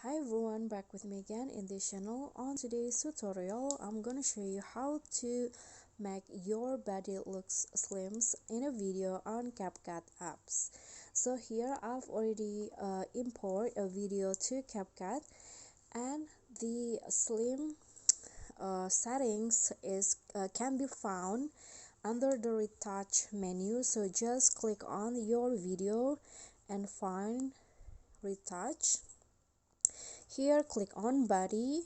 Hi everyone, back with me again in this channel. On today's tutorial, I'm gonna show you how to make your body looks slims in a video on CapCut apps. So here I've already import a video to CapCut, and the slim settings is can be found under the retouch menu. So just click on your video and find retouch. Here click on body,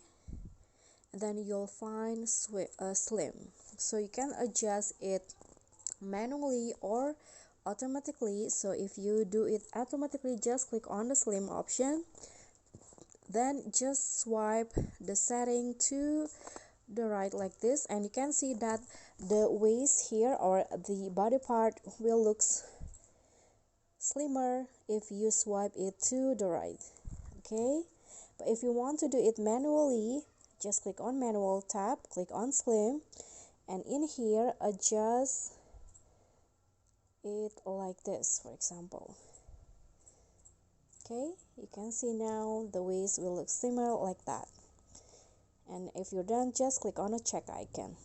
and then you'll find slim. So you can adjust it manually or automatically. So if you do it automatically, just click on the slim option, then just swipe the setting to the right like this, and you can see that the waist here or the body part will look slimmer if you swipe it to the right. Okay, but if you want to do it manually, just click on manual tab, click on slim, and in here adjust it like this, for example. Okay, you can see now the waist will look slimmer like that. And if you're done, just click on a check icon.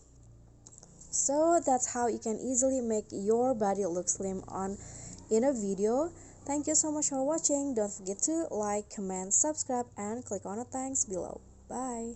So that's how you can easily make your body look slim in a video. Thank you so much for watching. Don't forget to like, comment, subscribe, and click on the thanks below. Bye.